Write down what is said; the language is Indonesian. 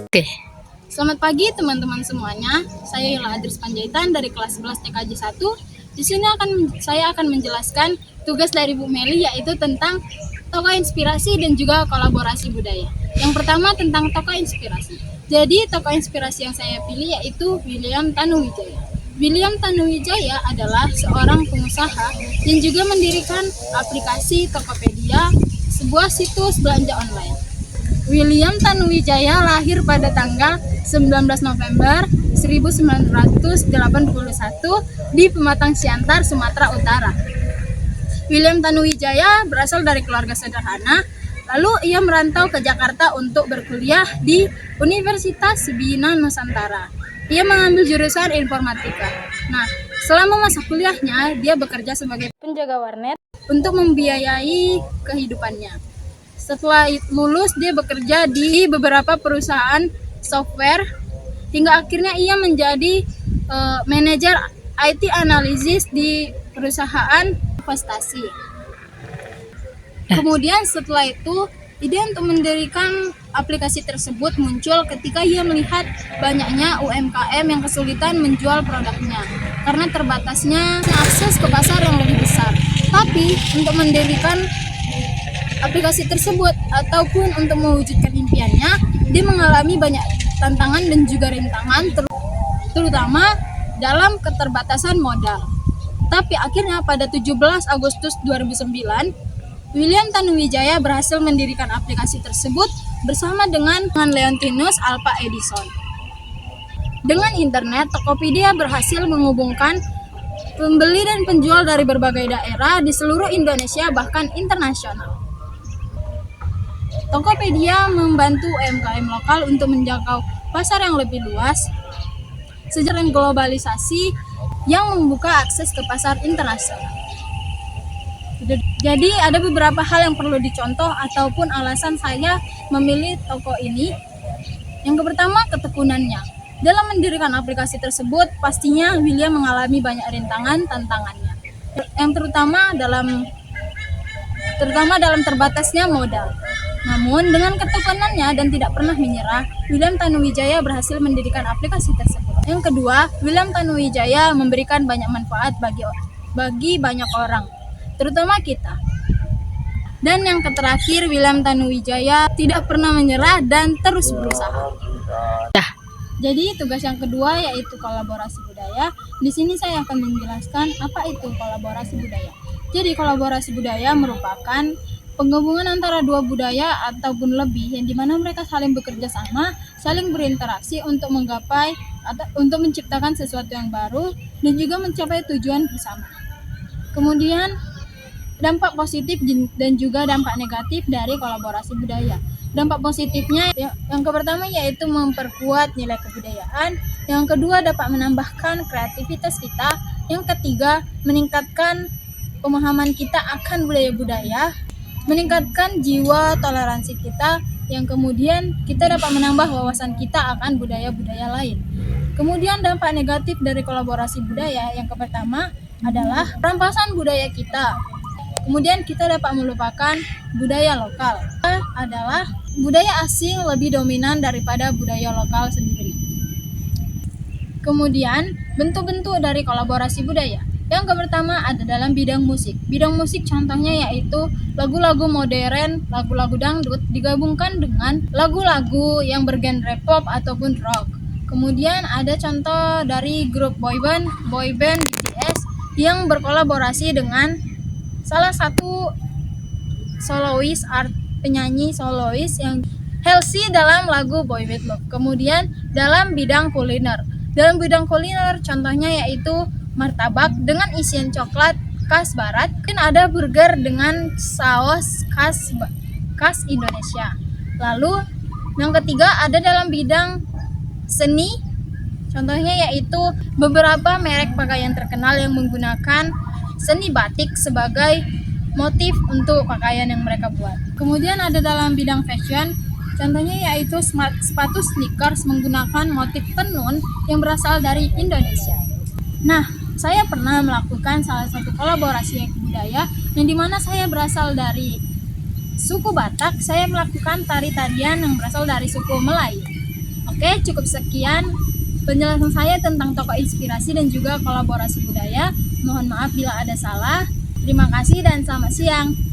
Oke. Selamat pagi teman-teman semuanya. Saya Ila Adris Panjaitan dari kelas 11 TKJ 1. Di sini saya akan menjelaskan tugas dari Bu Meli, yaitu tentang tokoh inspirasi dan juga kolaborasi budaya. Yang pertama tentang tokoh inspirasi. Jadi tokoh inspirasi yang saya pilih yaitu William Tanuwijaya. William Tanuwijaya adalah seorang pengusaha yang juga mendirikan aplikasi Tokopedia, sebuah situs belanja online. William Tanuwijaya lahir pada tanggal 19 November 1981 di Pematang Siantar, Sumatera Utara. William Tanuwijaya berasal dari keluarga sederhana, lalu ia merantau ke Jakarta untuk berkuliah di Universitas Bina Nusantara. Ia mengambil jurusan informatika. Nah, selama masa kuliahnya, dia bekerja sebagai penjaga warnet untuk membiayai kehidupannya. Setelah lulus, dia bekerja di beberapa perusahaan software hingga akhirnya ia menjadi manajer IT analisis di perusahaan investasi. Kemudian setelah itu, ide untuk mendirikan aplikasi tersebut muncul ketika ia melihat banyaknya UMKM yang kesulitan menjual produknya karena terbatasnya akses ke pasar yang lebih besar. Tapi untuk mendirikan aplikasi tersebut ataupun untuk mewujudkan impiannya, dia mengalami banyak tantangan dan juga rintangan, terutama dalam keterbatasan modal. Tapi akhirnya pada 17 Agustus 2009, William Tanuwijaya berhasil mendirikan aplikasi tersebut bersama dengan Leontinus Alva Edison. Dengan internet, Tokopedia berhasil menghubungkan pembeli dan penjual dari berbagai daerah di seluruh Indonesia bahkan internasional. Tokopedia membantu UMKM lokal untuk menjangkau pasar yang lebih luas, sejalan globalisasi yang membuka akses ke pasar internasional. Jadi ada beberapa hal yang perlu dicontoh ataupun alasan saya memilih toko ini. Yang pertama, ketekunannya. Dalam mendirikan aplikasi tersebut, pastinya William mengalami banyak tantangannya. Yang terutama dalam terbatasnya modal. Namun dengan ketekunannya dan tidak pernah menyerah, William Tanuwijaya berhasil mendirikan aplikasi tersebut. Yang kedua, William Tanuwijaya memberikan banyak manfaat bagi banyak orang, terutama kita. Dan yang terakhir, William Tanuwijaya tidak pernah menyerah dan terus berusaha. Jadi tugas yang kedua yaitu kolaborasi budaya. Di sini saya akan menjelaskan apa itu kolaborasi budaya. Jadi kolaborasi budaya merupakan penggabungan antara dua budaya ataupun lebih yang dimana mereka saling bekerja sama, saling berinteraksi untuk menggapai atau untuk menciptakan sesuatu yang baru dan juga mencapai tujuan bersama. Kemudian dampak positif dan juga dampak negatif dari kolaborasi budaya. Dampak positifnya yang pertama yaitu memperkuat nilai kebudayaan, yang kedua dapat menambahkan kreativitas kita, yang ketiga meningkatkan pemahaman kita akan budaya-budaya, meningkatkan jiwa toleransi kita, yang kemudian kita dapat menambah wawasan kita akan budaya-budaya lain. Kemudian dampak negatif dari kolaborasi budaya yang pertama adalah perampasan budaya kita. Kemudian kita dapat melupakan budaya lokal. Adalah budaya asing lebih dominan daripada budaya lokal sendiri. Kemudian bentuk-bentuk dari kolaborasi budaya. Yang pertama ada dalam bidang musik. Bidang musik contohnya yaitu lagu-lagu modern, lagu-lagu dangdut digabungkan dengan lagu-lagu yang bergenre pop ataupun rock. Kemudian ada contoh dari grup boyband BTS yang berkolaborasi dengan salah satu penyanyi solois yang Halsey dalam lagu Boy With Love. Kemudian dalam bidang kuliner. Dalam bidang kuliner contohnya yaitu martabak dengan isian coklat khas barat. Dan ada burger dengan saus khas Indonesia. Lalu yang ketiga ada dalam bidang seni. Contohnya yaitu beberapa merek pakaian terkenal yang menggunakan seni batik sebagai motif untuk pakaian yang mereka buat. Kemudian ada dalam bidang fashion. Contohnya yaitu sepatu sneakers menggunakan motif tenun yang berasal dari Indonesia. Nah, saya pernah melakukan salah satu kolaborasi budaya yang dimana saya berasal dari suku Batak. Saya melakukan tari-tarian yang berasal dari suku Melayu. Oke, cukup sekian penjelasan saya tentang tokoh inspirasi dan juga kolaborasi budaya. Mohon maaf bila ada salah. Terima kasih dan selamat siang.